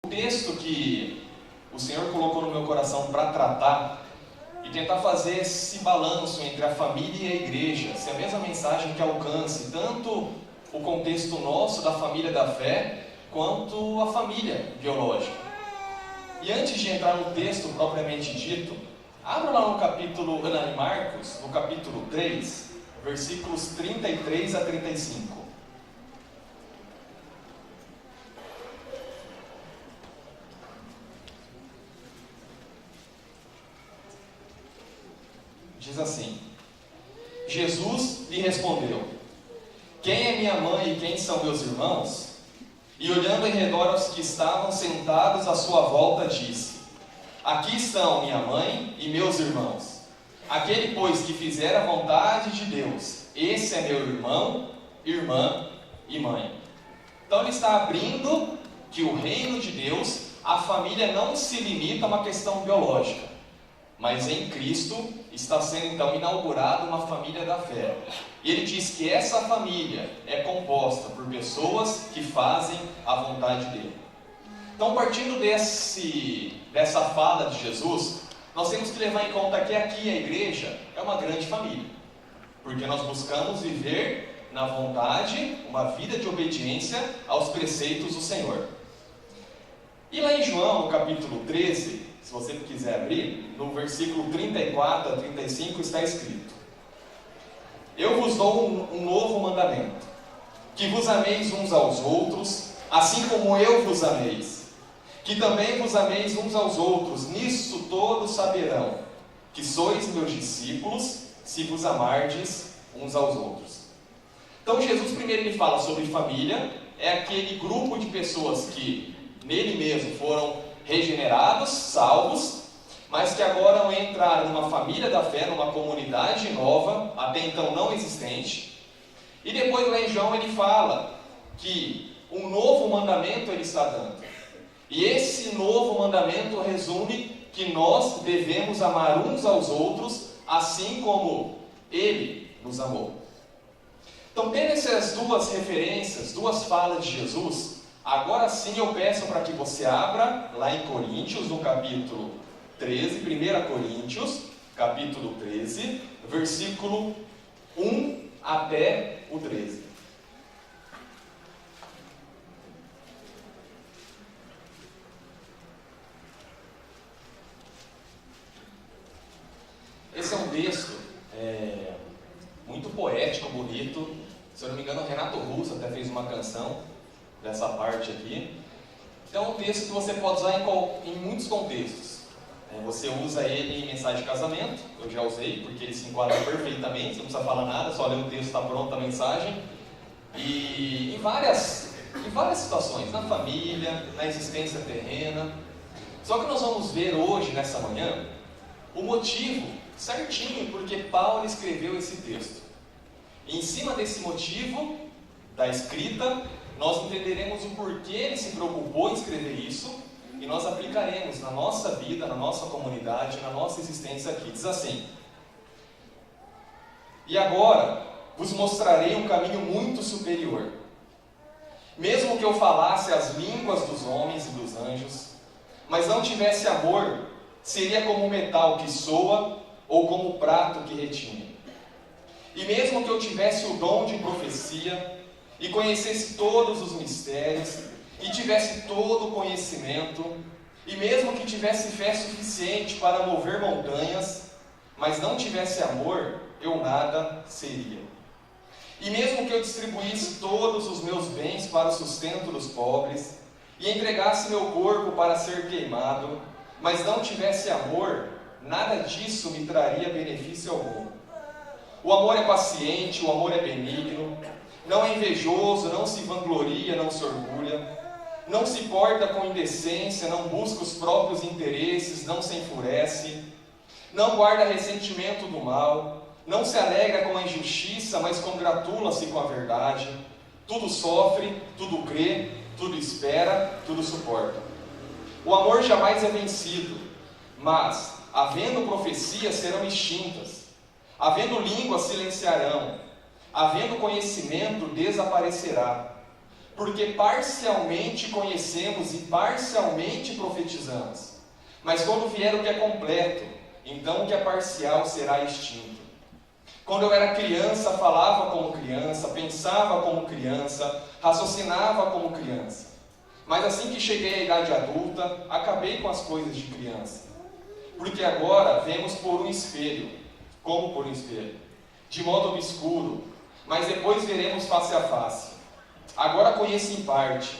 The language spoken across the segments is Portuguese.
texto que o Senhor colocou no meu coração para tratar e tentar fazer esse balanço entre a família e a igreja, se a mesma mensagem que alcance tanto o contexto nosso da família da fé, quanto a família biológica. E antes de entrar no texto propriamente dito, abra lá no capítulo, em Marcos, no capítulo 3, versículos 33 a 35. Diz assim: Jesus lhe respondeu: quem é minha mãe e quem são meus irmãos? E olhando em redor aos que estavam sentados à sua volta, disse: aqui estão minha mãe e meus irmãos. Aquele, pois, que fizer a vontade de Deus, esse é meu irmão, irmã e mãe. Então ele está abrindo que o reino de Deus, a família não se limita a uma questão biológica, mas em Cristo está sendo então inaugurada uma família da fé. E ele diz que essa família é composta por pessoas que fazem a vontade dele. Então, partindo dessa fala de Jesus, nós temos que levar em conta que aqui a igreja é uma grande família, porque nós buscamos viver na vontade, uma vida de obediência aos preceitos do Senhor. E lá em João, no capítulo 13, se você quiser abrir, no versículo 34 a 35 está escrito: eu vos dou um novo mandamento, que vos ameis uns aos outros, assim como eu vos ameis, que também vos ameis uns aos outros. Nisso todos saberão que sois meus discípulos, se vos amardes uns aos outros. Então Jesus primeiro ele fala sobre família, é aquele grupo de pessoas que nele mesmo foram regenerados, salvos, mas que agora entraram numa família da fé, numa comunidade nova, até então não existente. E depois lá em João ele fala que um novo mandamento ele está dando. E esse novo mandamento resume que nós devemos amar uns aos outros, assim como ele nos amou. Então, tendo essas duas referências, duas falas de Jesus, agora sim eu peço para que você abra lá em Coríntios, no capítulo 13, 1 Coríntios, capítulo 13, versículo 1 até o 13. Esse é um texto muito poético, bonito. Se eu não me engano, o Renato Russo até fez uma canção dessa parte aqui. Então é um texto que você pode usar em muitos contextos. Você usa ele em mensagem de casamento, eu já usei, porque ele se enquadra perfeitamente, você não precisa falar nada, só ler o texto, está pronta a mensagem. E em várias situações, na família, na existência terrena. Só que nós vamos ver hoje, nessa manhã, o motivo certinho porque Paulo escreveu esse texto. E em cima desse motivo da escrita, nós entenderemos o porquê ele se preocupou em escrever isso e nós aplicaremos na nossa vida, na nossa comunidade, na nossa existência aqui. Diz assim: e agora vos mostrarei um caminho muito superior. Mesmo que eu falasse as línguas dos homens e dos anjos, mas não tivesse amor, seria como um metal que soa ou como um prato que retinha. E mesmo que eu tivesse o dom de profecia e conhecesse todos os mistérios e tivesse todo o conhecimento, e mesmo que tivesse fé suficiente para mover montanhas, mas não tivesse amor, eu nada seria. E mesmo que eu distribuísse todos os meus bens para o sustento dos pobres e entregasse meu corpo para ser queimado, mas não tivesse amor, nada disso me traria benefício algum. O amor é paciente, o amor é benigno, não é invejoso, não se vangloria, não se orgulha, não se porta com indecência, não busca os próprios interesses, não se enfurece, não guarda ressentimento do mal, não se alegra com a injustiça, mas congratula-se com a verdade, tudo sofre, tudo crê, tudo espera, tudo suporta. O amor jamais é vencido, mas, havendo profecias, serão extintas, havendo línguas, silenciarão, havendo conhecimento, desaparecerá. porque parcialmente conhecemos e parcialmente profetizamos. Mas quando vier o que é completo, então o que é parcial será extinto. Quando eu era criança, falava como criança, pensava como criança, raciocinava como criança. Mas assim que cheguei à idade adulta, acabei com as coisas de criança. Porque agora vemos por um espelho, como por um espelho, de modo obscuro, mas depois veremos face a face. Agora conheço em parte,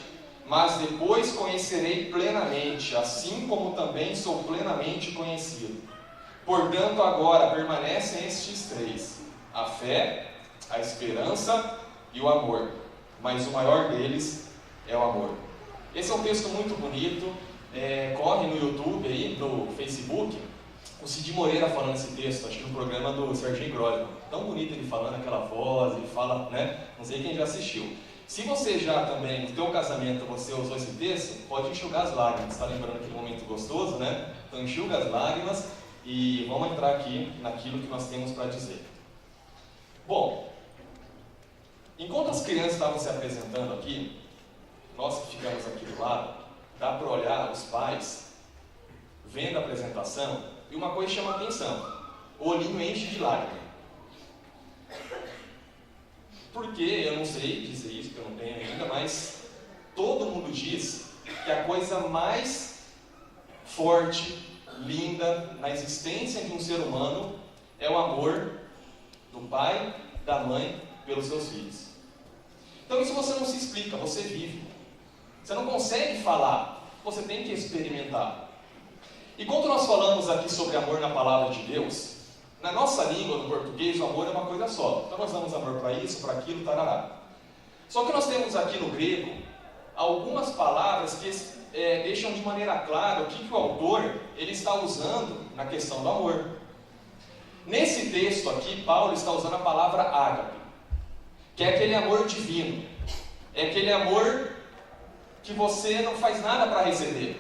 mas depois conhecerei plenamente, assim como também sou plenamente conhecido. Portanto, agora permanecem estes três: a fé, a esperança e o amor. Mas o maior deles é o amor. Esse é um texto muito bonito. Corre no YouTube, aí, no Facebook, o Cid Moreira falando esse texto, acho que no programa do Serginho Grosman. Tão bonito ele falando, aquela voz, ele fala, né? Não sei quem já assistiu. Se você já também, no teu casamento, você usou esse texto, pode enxugar as lágrimas. Está lembrando aquele momento gostoso, né? Então enxuga as lágrimas e vamos entrar aqui naquilo que nós temos para dizer. Bom, enquanto as crianças estavam se apresentando aqui, nós que ficamos aqui do lado, dá para olhar os pais vendo a apresentação e uma coisa chama a atenção: o olhinho enche de lágrima. Porque eu não sei dizer isso, que eu não tenho ainda, mas todo mundo diz que a coisa mais forte, linda na existência de um ser humano é o amor do pai, da mãe pelos seus filhos. Então isso você não se explica, você vive. Você não consegue falar, você tem que experimentar. E quando nós falamos aqui sobre amor na palavra de Deus, na nossa língua, no português, o amor é uma coisa só. Então nós damos amor para isso, para aquilo, tarará. Só que nós temos aqui no grego algumas palavras que deixam de maneira clara o que o autor ele está usando na questão do amor. Nesse texto aqui, Paulo está usando a palavra ágape, que é aquele amor divino. É aquele amor que você não faz nada para receber.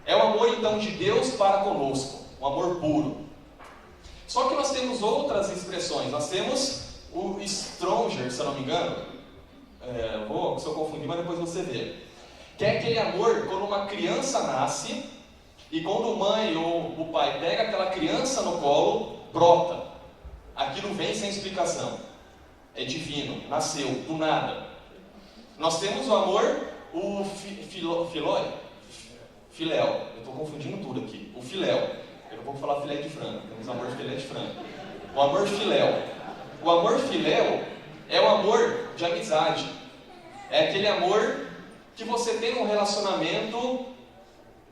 É o amor então de Deus para conosco, um amor puro. Só que nós temos outras expressões. Nós temos o stronger, se eu não me engano. Se eu confundir, mas depois você vê. Que é aquele amor quando uma criança nasce e quando a mãe ou o pai pega aquela criança no colo, brota. Aquilo vem sem explicação. É divino, nasceu, do nada. Nós temos o amor, o filéu. Eu estou confundindo tudo aqui. O filéu. Eu não vou falar filé de frango, temos amor filé de frango. O amor filéu. O amor filéu é o amor de amizade. É aquele amor que você tem um relacionamento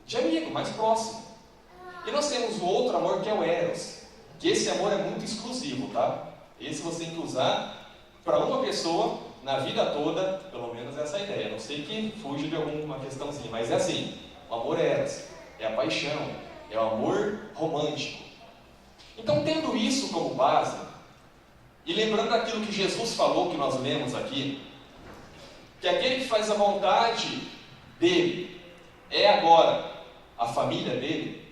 de amigo, mais próximo. E nós temos o outro amor que é o eros. Que esse amor é muito exclusivo, tá? Esse você tem que usar para uma pessoa na vida toda, pelo menos essa é a ideia. Não sei que fuja de alguma questãozinha, mas é assim. O amor eros é a paixão. É o amor romântico. Então, tendo isso como base, e lembrando aquilo que Jesus falou, que nós lemos aqui, que aquele que faz a vontade dele é agora a família dele,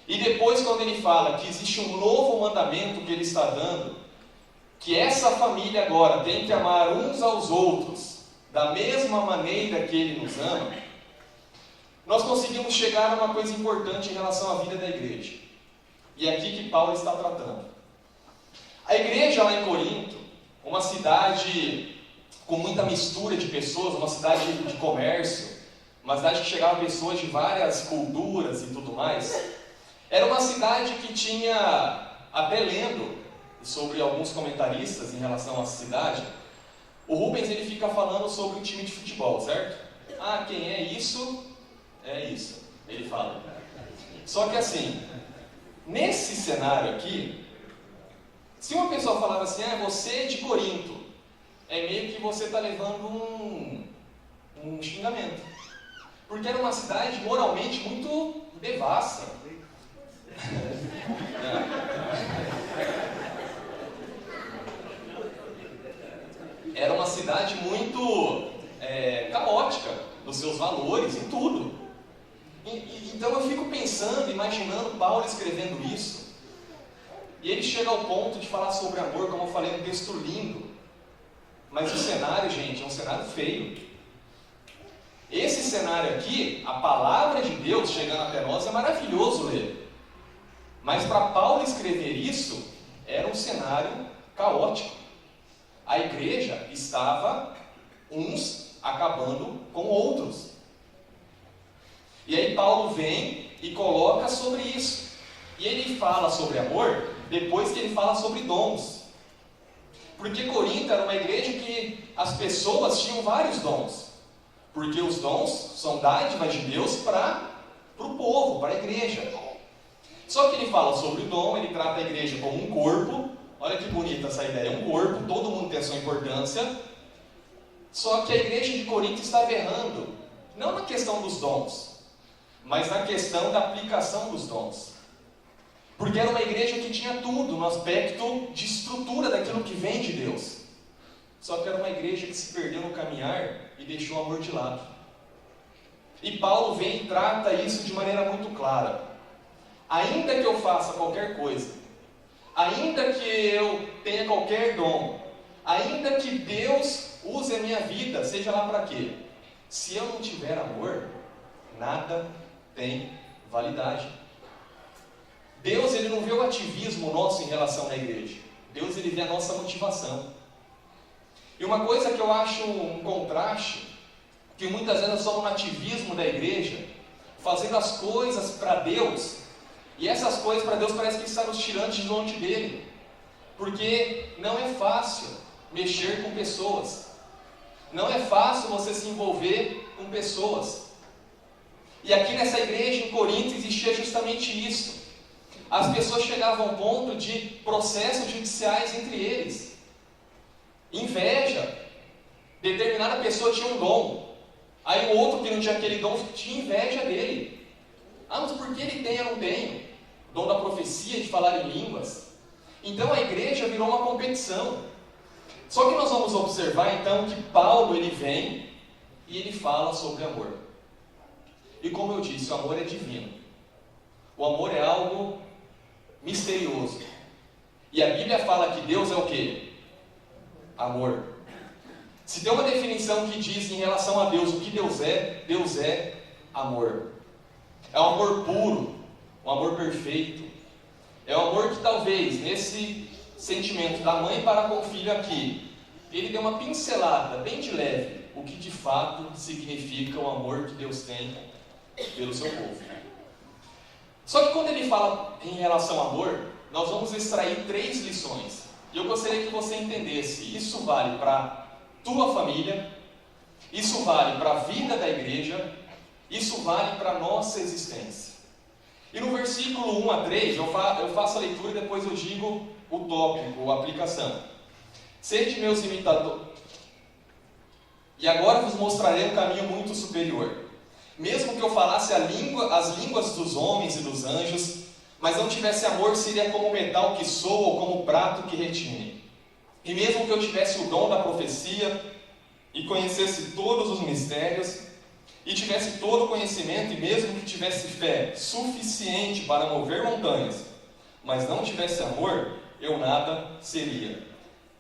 e depois quando ele fala que existe um novo mandamento que ele está dando, que essa família agora tem que amar uns aos outros da mesma maneira que ele nos ama, nós conseguimos chegar a uma coisa importante em relação à vida da igreja. E é aqui que Paulo está tratando. A igreja lá em Corinto, uma cidade com muita mistura de pessoas, uma cidade de comércio, uma cidade que chegava pessoas de várias culturas e tudo mais, era uma cidade que tinha, até lendo sobre alguns comentaristas em relação a essa cidade, o Rubens ele fica falando sobre um time de futebol, certo? Ah, quem é isso? É isso, ele fala. Só que assim, nesse cenário aqui, se uma pessoa falava assim, você é de Corinto, é meio que você está levando um xingamento. Porque era uma cidade moralmente muito devassa. Era uma cidade muito caótica nos seus valores e tudo. Então eu fico pensando, imaginando Paulo escrevendo isso, e ele chega ao ponto de falar sobre amor, como eu falei, um texto lindo. Mas o cenário, gente, é um cenário feio. Esse cenário aqui, a palavra de Deus chegando até nós, é maravilhoso ler. Mas para Paulo escrever isso, era um cenário caótico. A igreja estava uns acabando com outros. E aí Paulo vem e coloca sobre isso. E ele fala sobre amor depois que ele fala sobre dons. Porque Corinto era uma igreja que as pessoas tinham vários dons. Porque os dons são dádivas de Deus para o povo, para a igreja. Só que ele fala sobre o dom, ele trata a igreja como um corpo. Olha que bonita essa ideia, um corpo, todo mundo tem a sua importância. Só que a igreja de Corinto estava errando, não na questão dos dons, mas na questão da aplicação dos dons. Porque era uma igreja que tinha tudo no aspecto de estrutura daquilo que vem de Deus. Só que era uma igreja que se perdeu no caminhar e deixou o amor de lado. E Paulo vem e trata isso de maneira muito clara. Ainda que eu faça qualquer coisa, ainda que eu tenha qualquer dom, ainda que Deus use a minha vida, seja lá para quê? Se eu não tiver amor, nada tem validade. Deus, ele não vê o ativismo nosso em relação à igreja. Deus, ele vê a nossa motivação. E uma coisa que eu acho um contraste, que muitas vezes nós somos no ativismo da igreja, fazendo as coisas para Deus, e essas coisas para Deus parece que Ele está nos tirando de longe dele. Porque não é fácil mexer com pessoas. Não é fácil você se envolver com pessoas. E aqui nessa igreja em Corinto existia justamente isso. As pessoas chegavam ao ponto de processos judiciais entre eles. Inveja. Determinada pessoa tinha um dom. Aí o outro que não tinha aquele dom tinha inveja dele. Ah, mas por que ele tem e eu não tenho? O dom da profecia, de falar em línguas. Então a igreja virou uma competição. Só que nós vamos observar então que Paulo ele vem e ele fala sobre amor. E como eu disse, o amor é divino. O amor é algo misterioso. E a Bíblia fala que Deus é o quê? Amor. Se tem uma definição que diz em relação a Deus o que Deus é amor. É um amor puro, um amor perfeito. É um amor que talvez nesse sentimento da mãe para com o filho aqui, ele deu uma pincelada bem de leve, o que de fato significa o amor que Deus tem pelo seu povo. Só que quando ele fala em relação ao amor, nós vamos extrair 3 lições. E eu gostaria que você entendesse, isso vale para tua família, isso vale para a vida da igreja, isso vale para a nossa existência. E no versículo 1 a 3, eu faço a leitura e depois eu digo o tópico, a aplicação. Sede meus imitadores, e agora vos mostrarei um caminho muito superior. Mesmo que eu falasse as línguas dos homens e dos anjos, mas não tivesse amor, seria como metal que soa ou como prato que retine. E mesmo que eu tivesse o dom da profecia, e conhecesse todos os mistérios, e tivesse todo o conhecimento, e mesmo que tivesse fé suficiente para mover montanhas, mas não tivesse amor, eu nada seria.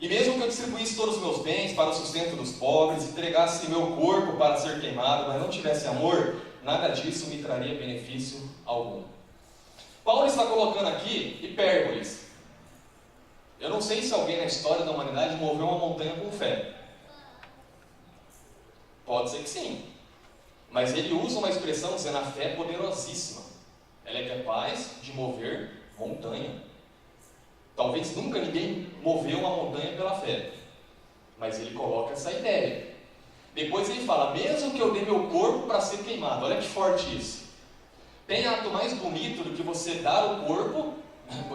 E mesmo que eu distribuísse todos os meus bens para o sustento dos pobres, entregasse meu corpo para ser queimado, mas não tivesse amor, nada disso me traria benefício algum. Paulo está colocando aqui hipérboles. Eu não sei se alguém na história da humanidade moveu uma montanha com fé. Pode ser que sim. Mas ele usa uma expressão dizendo a fé é poderosíssima. Ela é capaz de mover montanha. Talvez nunca ninguém moveu uma montanha pela fé. Mas ele coloca essa ideia. Depois ele fala, mesmo que eu dê meu corpo para ser queimado. Olha que forte isso. Tem ato mais bonito do que você dar o corpo.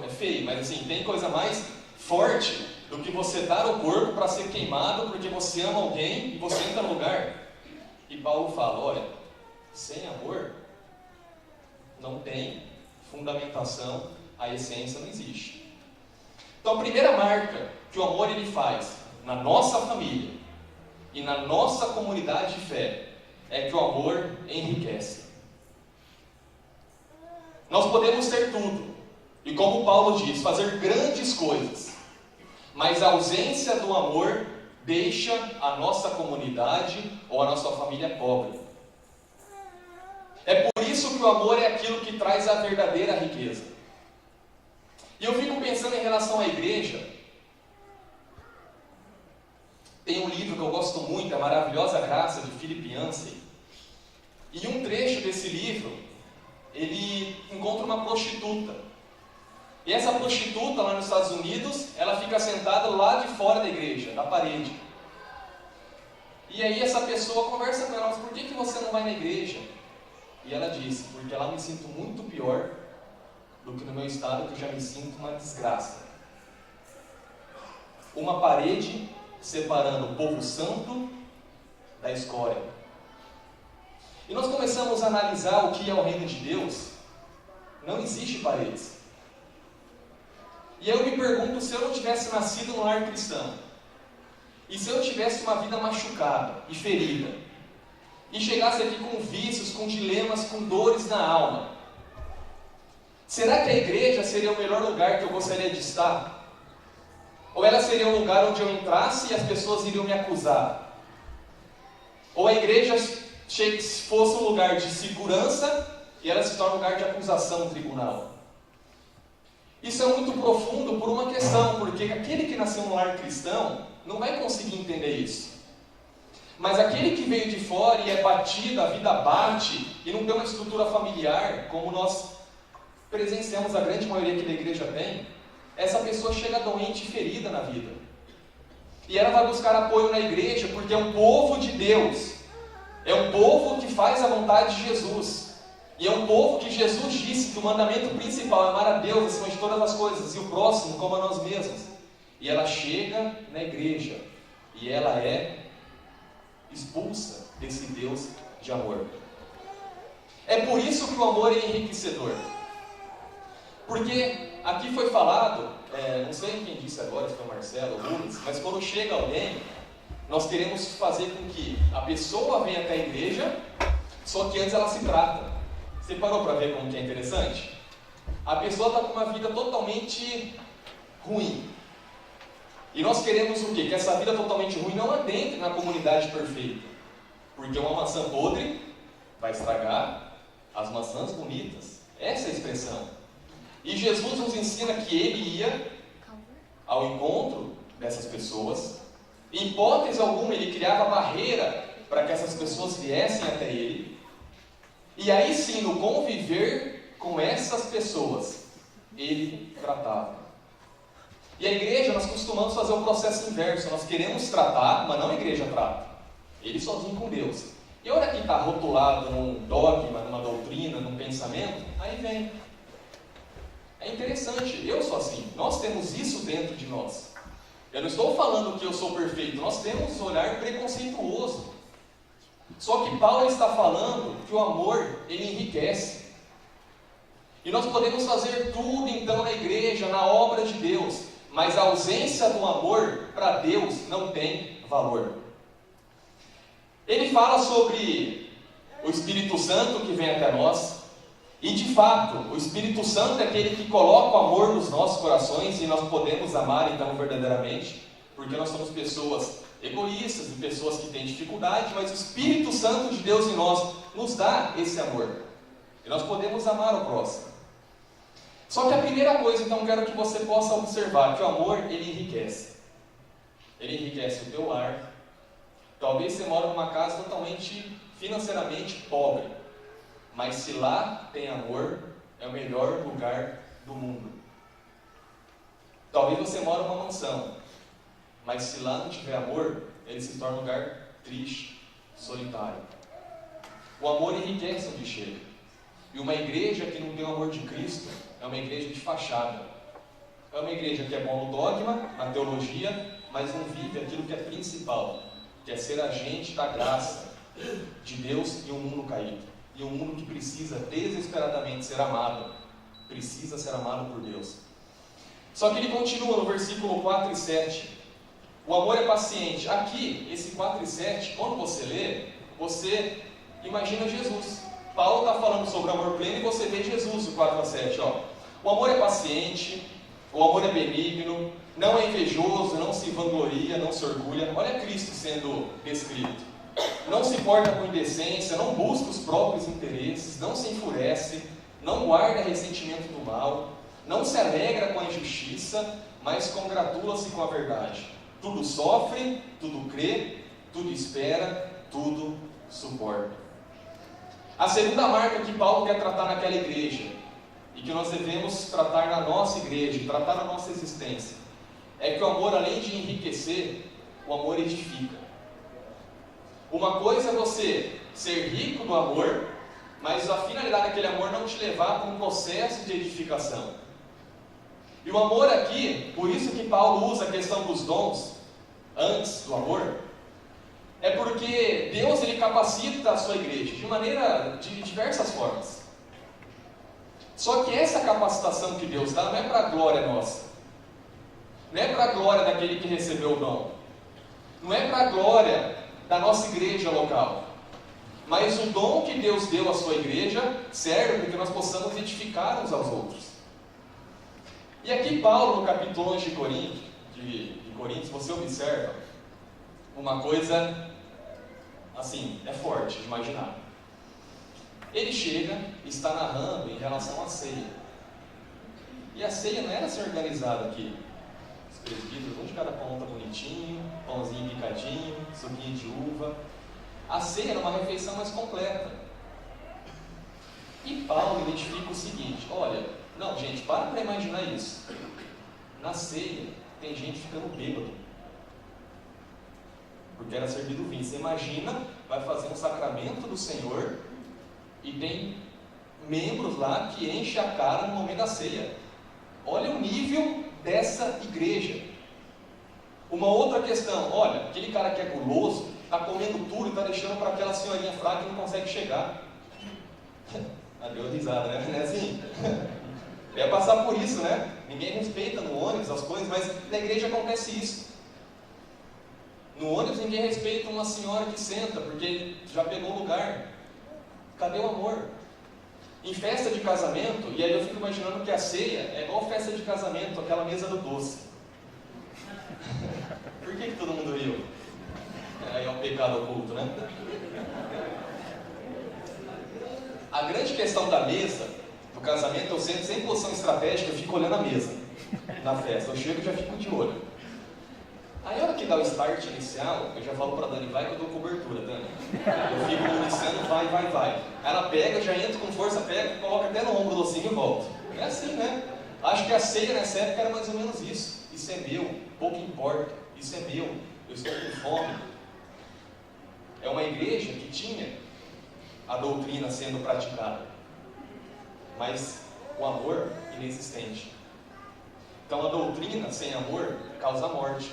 É feio, mas assim, tem coisa mais forte do que você dar o corpo para ser queimado porque você ama alguém e você entra no lugar. E Paulo fala, olha, sem amor não tem fundamentação, a essência não existe. Então a primeira marca que o amor ele faz na nossa família e na nossa comunidade de fé é que o amor enriquece. Nós podemos ter tudo, e como Paulo diz, fazer grandes coisas, mas a ausência do amor deixa a nossa comunidade ou a nossa família pobre. É por isso que o amor é aquilo que traz a verdadeira riqueza. E eu fico pensando em relação à igreja. Tem um livro que eu gosto muito, A Maravilhosa Graça, de Philip Yancey. E um trecho desse livro, ele encontra uma prostituta. E essa prostituta lá nos Estados Unidos, ela fica sentada lá de fora da igreja, na parede. E aí essa pessoa conversa com ela, mas por que você não vai na igreja? E ela disse, porque lá eu me sinto muito pior do que no meu estado, que eu já me sinto uma desgraça. Uma parede separando o povo santo da escória. E nós começamos a analisar o que é o reino de Deus. Não existe paredes. E eu me pergunto, se eu não tivesse nascido no lar cristão, e se eu tivesse uma vida machucada e ferida, e chegasse aqui com vícios, com dilemas, com dores na alma, será que a igreja seria o melhor lugar que eu gostaria de estar? Ou ela seria um lugar onde eu entrasse e as pessoas iriam me acusar? Ou a igreja fosse um lugar de segurança e ela se torna um lugar de acusação no tribunal? Isso é muito profundo por uma questão, porque aquele que nasceu no lar cristão não vai conseguir entender isso. Mas aquele que veio de fora e é batido, a vida bate, e não tem uma estrutura familiar, como nós presenciamos a grande maioria que da igreja tem, essa pessoa chega doente e ferida na vida. E ela vai buscar apoio na igreja, porque é um povo de Deus. É um povo que faz a vontade de Jesus. E é um povo que Jesus disse que o mandamento principal é amar a Deus acima de todas as coisas, e o próximo como a nós mesmos. E ela chega na igreja, e ela é expulsa desse Deus de amor. É por isso que o amor é enriquecedor. Porque aqui foi falado, não sei quem disse agora, se foi o Marcelo ou o Rubens, mas quando chega alguém, nós queremos fazer com que a pessoa venha até a igreja, só que antes ela se trata. Você parou para ver como que é interessante? A pessoa está com uma vida totalmente ruim. E nós queremos o quê? Que essa vida totalmente ruim não adentre na comunidade perfeita. Porque uma maçã podre vai estragar as maçãs bonitas. Essa é a expressão. E Jesus nos ensina que Ele ia ao encontro dessas pessoas. Em hipótese alguma, Ele criava barreira para que essas pessoas viessem até Ele. E aí sim, no conviver com essas pessoas, Ele tratava. E a igreja, nós costumamos fazer o processo inverso. Nós queremos tratar, mas não a igreja trata. Ele sozinho com Deus. E a hora que está rotulado num dogma, numa doutrina, num pensamento, aí vem. É interessante, eu sou assim. Nós temos isso dentro de nós. Eu não estou falando que eu sou perfeito. Nós temos um olhar preconceituoso. Só que Paulo está falando que o amor, ele enriquece. E nós podemos fazer tudo então na igreja, na obra de Deus. Mas a ausência do amor para Deus não tem valor. Ele fala sobre o Espírito Santo que vem até nós. E de fato, o Espírito Santo é aquele que coloca o amor nos nossos corações. E nós podemos amar então verdadeiramente. Porque nós somos pessoas egoístas e pessoas que têm dificuldade. Mas o Espírito Santo de Deus em nós nos dá esse amor. E nós podemos amar o próximo. Só que a primeira coisa, então, quero que você possa observar que o amor, ele enriquece. Ele enriquece o teu lar. Talvez você mora numa casa totalmente financeiramente pobre. Mas se lá tem amor, é o melhor lugar do mundo. Talvez você mora numa mansão. Mas se lá não tiver amor, ele se torna um lugar triste, solitário. O amor enriquece onde chega. E uma igreja que não tem o amor de Cristo é uma igreja de fachada. É uma igreja que é bom no dogma, na teologia, mas não vive aquilo que é principal, que é ser agente da graça de Deus em um mundo caído. E um mundo que precisa desesperadamente ser amado. Precisa ser amado por Deus. Só que ele continua no versículo 4 e 7. O amor é paciente. Aqui, esse 4 e 7, quando você lê, você imagina Jesus. Paulo está falando sobre amor pleno e você vê Jesus, o 4 a 7. Ó. O amor é paciente, o O amor é benigno, não é invejoso, não se vangloria, não se orgulha. Olha Cristo sendo descrito. Não se porta com indecência, não busca os próprios interesses, não se enfurece, não guarda ressentimento do mal, não se alegra com a injustiça, mas congratula-se com a verdade. Tudo sofre, tudo crê, tudo espera, tudo suporta. A segunda marca que Paulo quer tratar naquela igreja, e que nós devemos tratar na nossa igreja, tratar na nossa existência, é que o amor, além de enriquecer, o amor edifica. Uma coisa é você ser rico do amor, mas a finalidade daquele amor não te levar para um processo de edificação. E o amor aqui, por isso que Paulo usa a questão dos dons antes do amor, é porque Deus ele capacita a sua igreja de diversas formas. Só que essa capacitação que Deus dá não é para a glória nossa, não é para a glória daquele que recebeu o dom, não é para a glória da nossa igreja local, mas o dom que Deus deu à sua igreja serve para que nós possamos edificar uns aos outros. E aqui Paulo, no capítulo 11 de Coríntios, você observa uma coisa, assim, é forte de imaginar. Ele chega e está narrando em relação à ceia. E a ceia não era assim organizada aqui. Os presbíteros, um de cada ponta bonitinho, pãozinho picadinho, suquinho de uva. A ceia era uma refeição mais completa. E Paulo identifica o seguinte, olha, não gente, para imaginar isso. Na ceia tem gente ficando bêbado, porque era servido vinho. Você imagina, vai fazer um sacramento do Senhor e tem membros lá que enchem a cara no momento da ceia. Olha o nível dessa igreja. Uma outra questão, olha, aquele cara que é guloso, está comendo tudo e está deixando para aquela senhorinha fraca que não consegue chegar. Deu risada, né? Não é assim? É passar por isso, né? Ninguém respeita no ônibus as coisas, mas na igreja acontece isso. No ônibus ninguém respeita uma senhora que senta, porque já pegou o lugar. Cadê o amor? Em festa de casamento, e aí eu fico imaginando que a ceia é igual festa de casamento, aquela mesa do doce. Por que todo mundo riu? É um pecado oculto, né? A grande questão da mesa, do casamento, eu sempre, sem posição estratégica, eu fico olhando a mesa na festa. Eu chego e já fico de olho. Aí a hora que dá o start inicial, eu já falo pra Dani, vai que eu dou cobertura, Dani. Eu fico iniciando, vai. Ela pega, já entra com força, pega, coloca até no ombro do docinho e volta. É assim, né? Acho que a ceia nessa época era mais ou menos isso. Isso é meu, pouco importa. Isso é meu, eu estou com fome. É uma igreja que tinha a doutrina sendo praticada, mas o amor inexistente. Então a doutrina sem amor causa morte.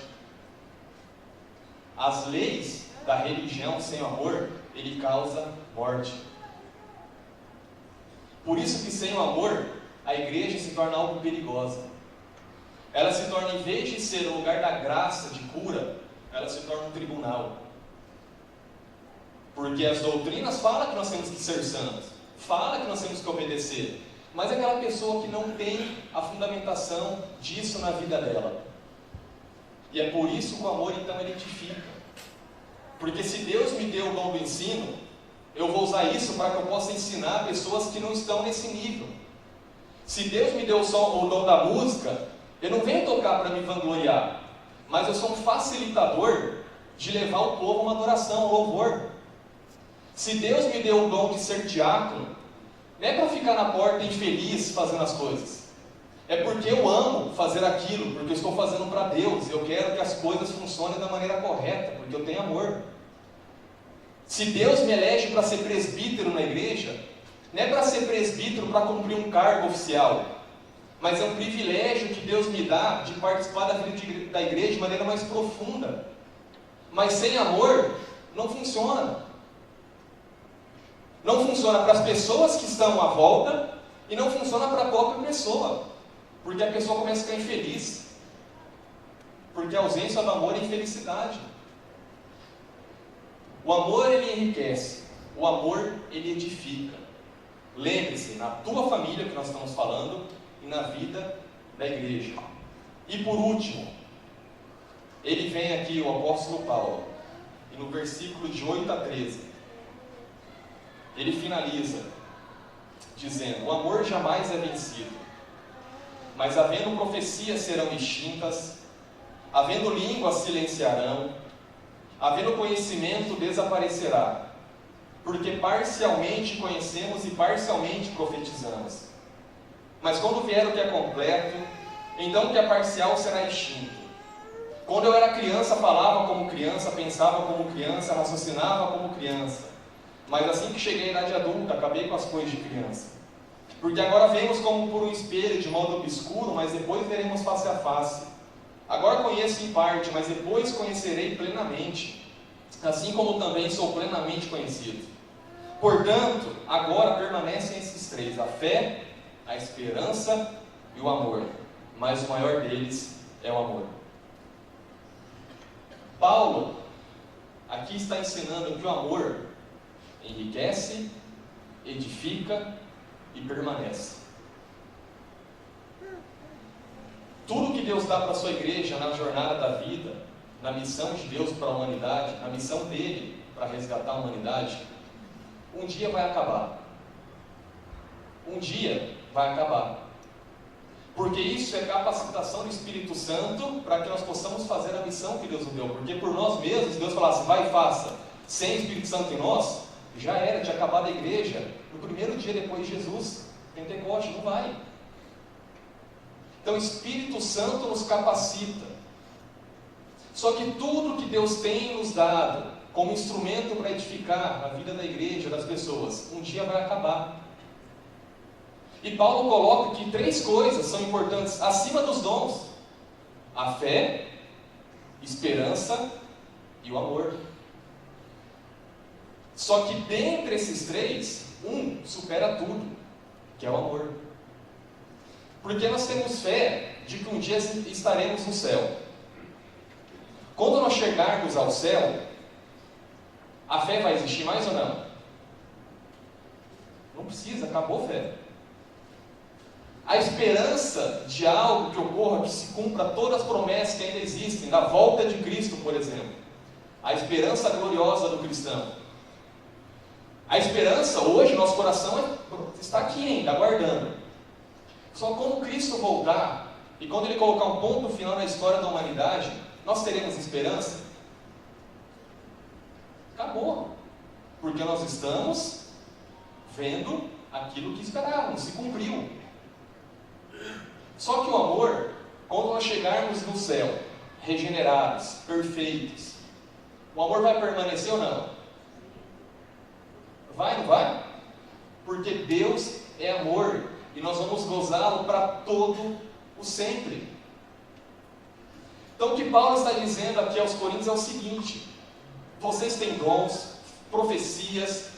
As leis da religião sem amor, ele causa morte. Por isso que sem o amor, a igreja se torna algo perigosa. Ela se torna, em vez de ser um lugar da graça, de cura, ela se torna um tribunal. Porque as doutrinas falam que nós temos que ser santos, falam que nós temos que obedecer, mas é aquela pessoa que não tem a fundamentação disso na vida dela. E é por isso que o amor, então, ele edifica. Porque se Deus me deu o dom do ensino, eu vou usar isso para que eu possa ensinar pessoas que não estão nesse nível. Se Deus me deu o dom da música, eu não venho tocar para me vangloriar, mas eu sou um facilitador de levar o povo a uma adoração, um louvor. Se Deus me deu o dom de ser diácono, não é para ficar na porta infeliz fazendo as coisas. É porque eu amo fazer aquilo, porque eu estou fazendo para Deus. Eu quero que as coisas funcionem da maneira correta, porque eu tenho amor. Se Deus me elege para ser presbítero na igreja, não é para ser presbítero para cumprir um cargo oficial, mas é um privilégio que Deus me dá de participar da vida da igreja de maneira mais profunda. Mas sem amor, não funciona. Não funciona para as pessoas que estão à volta e não funciona para a própria pessoa, porque a pessoa começa a ficar infeliz, porque a ausência do amor é infelicidade. O amor, ele enriquece, o amor, ele edifica. Lembre-se, na tua família que nós estamos falando e na vida da igreja. E por último, ele vem aqui, o apóstolo Paulo, e no versículo de 8 a 13, ele finaliza dizendo: o amor jamais é vencido, mas havendo profecias serão extintas, havendo línguas silenciarão, havendo conhecimento desaparecerá, porque parcialmente conhecemos e parcialmente profetizamos. Mas quando vier o que é completo, então o que é parcial será extinto. Quando eu era criança, falava como criança, pensava como criança, raciocinava como criança. Mas assim que cheguei à idade adulta, acabei com as coisas de criança. Porque agora vemos como por um espelho, de modo obscuro, mas depois veremos face a face. Agora conheço em parte, mas depois conhecerei plenamente, assim como também sou plenamente conhecido. Portanto, agora permanecem esses três: a fé, a esperança e o amor. Mas o maior deles é o amor. Paulo aqui está ensinando que o amor enriquece, edifica e permanece. Tudo que Deus dá para a sua igreja na jornada da vida, na missão de Deus para a humanidade, na missão dele para resgatar a humanidade, um dia vai acabar. Um dia vai acabar. Porque isso é capacitação do Espírito Santo para que nós possamos fazer a missão que Deus nos deu. Porque por nós mesmos, Deus falasse: vai e faça, sem o Espírito Santo em nós, já era, tinha acabado a igreja no primeiro dia depois de Jesus. Pentecoste, não vai. Então o Espírito Santo nos capacita. Só que tudo que Deus tem nos dado como instrumento para edificar a vida da igreja, das pessoas, um dia vai acabar. E Paulo coloca que três coisas são importantes acima dos dons: a fé, esperança e o amor. Só que dentre esses três, um supera tudo, que é o amor. Porque nós temos fé de que um dia estaremos no céu. Quando nós chegarmos ao céu, a fé vai existir mais ou não? Não precisa, acabou a fé. A esperança de algo que ocorra, que se cumpra todas as promessas que ainda existem, da volta de Cristo, por exemplo. A esperança gloriosa do cristão. A esperança, hoje, nosso coração está aqui ainda, aguardando. Só quando Cristo voltar, e quando Ele colocar um ponto final na história da humanidade, nós teremos esperança? Acabou. Porque nós estamos vendo aquilo que esperávamos, se cumpriu. Só que o amor, quando nós chegarmos no céu, regenerados, perfeitos, o amor vai permanecer ou não? Vai, não vai? Porque Deus é amor e nós vamos gozá-lo para todo o sempre. Então o que Paulo está dizendo aqui aos Coríntios é o seguinte: vocês têm dons, profecias,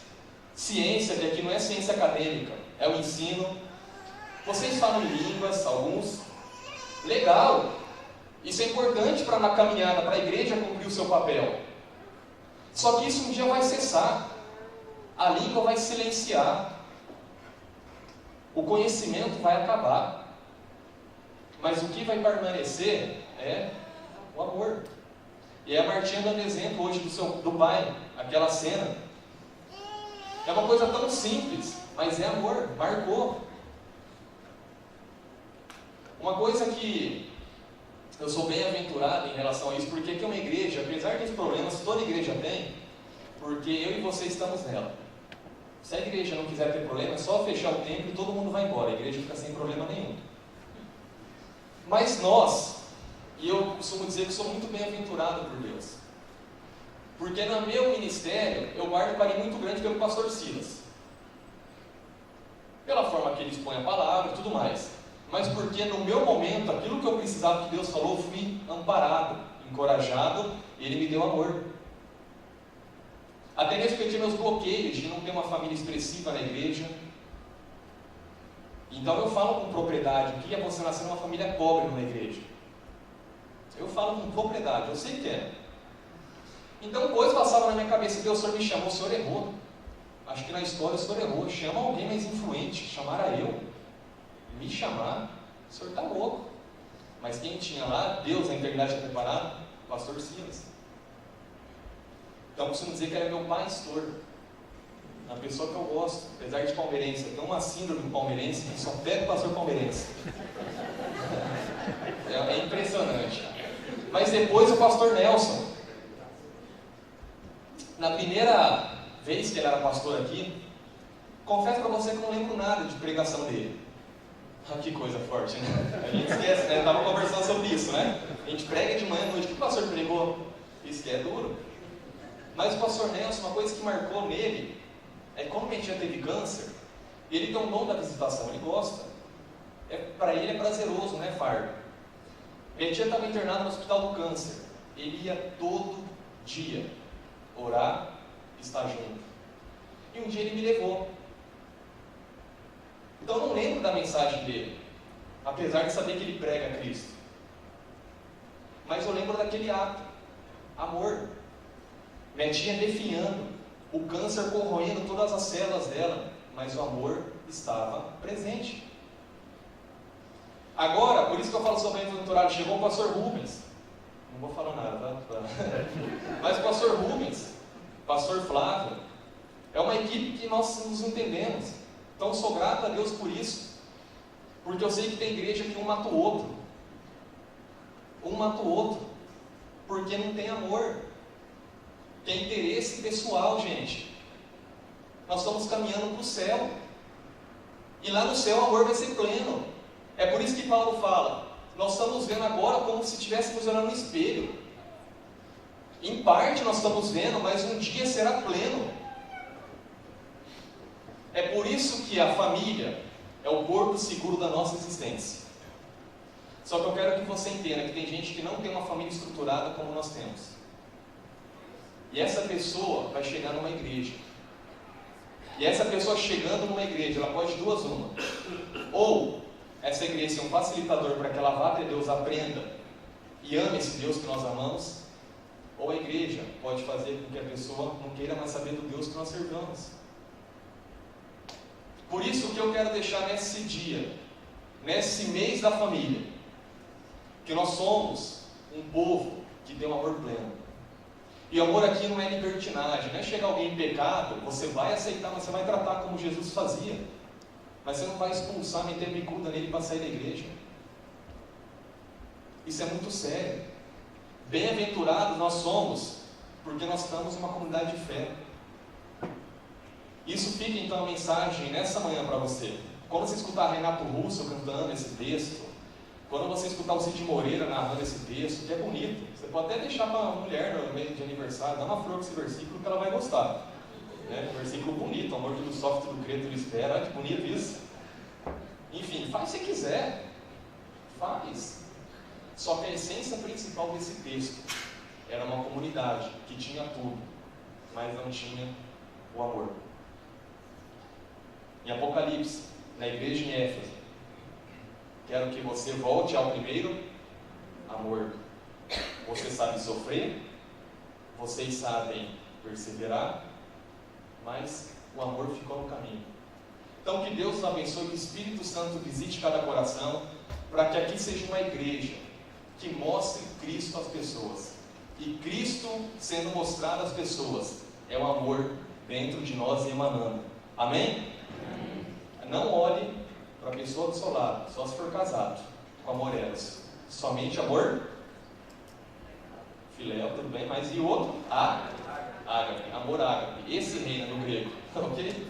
ciência, que aqui não é ciência acadêmica, é o ensino. Vocês falam em línguas, alguns. Legal. Isso é importante para na caminhada, para a igreja cumprir o seu papel. Só que isso um dia vai cessar. A língua vai silenciar. O conhecimento vai acabar. Mas o que vai permanecer é o amor. E a Martinha dando exemplo hoje do pai, aquela cena. É uma coisa tão simples, mas é amor, marcou. Uma coisa que eu sou bem aventurado em relação a isso, porque aqui é uma igreja, apesar dos problemas, toda igreja tem, porque eu e você estamos nela. Se a igreja não quiser ter problema, é só fechar o templo e todo mundo vai embora, a igreja fica sem problema nenhum. Mas nós, e eu costumo dizer que sou muito bem aventurado por Deus, porque no meu ministério eu guardo um carinho muito grande pelo pastor Silas, pela forma que ele expõe a palavra e tudo mais. Mas porque no meu momento, aquilo que eu precisava que Deus falou, eu fui amparado, encorajado, e Ele me deu amor. Até mesmo porque eu tinha meus bloqueios de não ter uma família expressiva na igreja. Então eu falo com propriedade, o que é você nascer numa família pobre numa igreja? Eu falo com propriedade, eu sei que é. Então coisas passavam na minha cabeça: Deus, o Senhor me chamou, o Senhor errou. Acho que na história o Senhor errou, chama alguém mais influente, chamara eu. Me chamar, o senhor está louco. Mas quem tinha lá, Deus, na eternidade tinha preparado, o pastor Silas. Então, eu costumo dizer que ele é meu pastor. Uma pessoa que eu gosto, apesar de palmeirense. Eu tenho uma síndrome palmeirense que só pega o pastor palmeirense. É impressionante. Mas depois o pastor Nelson. Na primeira vez que ele era pastor aqui, confesso para você que eu não lembro nada de pregação dele. Ah, que coisa forte, né? A gente esquece, né? Eu estava conversando sobre isso, né? A gente prega de manhã à noite. O que o pastor pregou? Isso que é duro. Mas o pastor Nelson, uma coisa que marcou nele, é que quando minha tia teve câncer, ele tem um dom da visitação, ele gosta. Para ele é prazeroso, não é fardo. Minha tia estava internada no hospital do câncer. Ele ia todo dia orar, estar junto. E um dia ele me levou. Então eu não lembro da mensagem dele, apesar de saber que ele prega Cristo. Mas eu lembro daquele ato, amor. Minha tia definhando, o câncer corroendo todas as células dela, mas o amor estava presente. Agora, por isso que eu falo sobre a doutorado, chegou o pastor Rubens. Não vou falar nada, tá? Mas o pastor Rubens, pastor Flávio, é uma equipe que nós nos entendemos. Então sou grato a Deus por isso. Porque eu sei que tem igreja que um mata o outro. Um mata o outro. Porque não tem amor. Tem interesse pessoal, gente. Nós estamos caminhando para o céu. E lá no céu o amor vai ser pleno. É por isso que Paulo fala, nós estamos vendo agora como se estivéssemos olhando no espelho. Em parte nós estamos vendo, mas um dia será pleno. É por isso que a família é o porto seguro da nossa existência. Só que eu quero que você entenda que tem gente que não tem uma família estruturada como nós temos. E essa pessoa vai chegar numa igreja. E essa pessoa chegando numa igreja, ela pode de duas uma. Ou essa igreja ser um facilitador para que ela vá até Deus, aprenda e ame esse Deus que nós amamos. Ou a igreja pode fazer com que a pessoa não queira mais saber do Deus que nós servamos. Por isso, o que eu quero deixar nesse dia, nesse mês da família, que nós somos um povo que tem um amor pleno. E o amor aqui não é libertinagem, não é chegar alguém em pecado, você vai aceitar, mas você vai tratar como Jesus fazia. Mas você não vai expulsar, meter bicuda nele para sair da igreja. Isso é muito sério. Bem-aventurados nós somos, porque nós estamos em uma comunidade de fé. Isso fica então a mensagem nessa manhã para você. Quando você escutar Renato Russo cantando esse texto, quando você escutar o Cid Moreira narrando esse texto, que é bonito, você pode até deixar para a mulher no meio de aniversário, dá uma flor com esse versículo que ela vai gostar. Versículo bonito, amor do sofre, do crê, tudo espera. Olha que bonito isso. Enfim, faz se quiser. Faz. Só que a essência principal desse texto era uma comunidade que tinha tudo, mas não tinha o amor. Em Apocalipse, na igreja em Éfeso, quero que você volte ao primeiro amor. Você sabe sofrer, vocês sabem perseverar, mas o amor ficou no caminho. Então que Deus nos abençoe, que o Espírito Santo visite cada coração, para que aqui seja uma igreja que mostre Cristo às pessoas. E Cristo sendo mostrado às pessoas, é o amor dentro de nós e emanando. Amém? Amém. Não olhe para a pessoa do seu lado, só se for casado, com amor eros. Somente amor? Filéu, tudo bem, mas e outro? Ágape, amor ágape. Esse reina no grego, ok?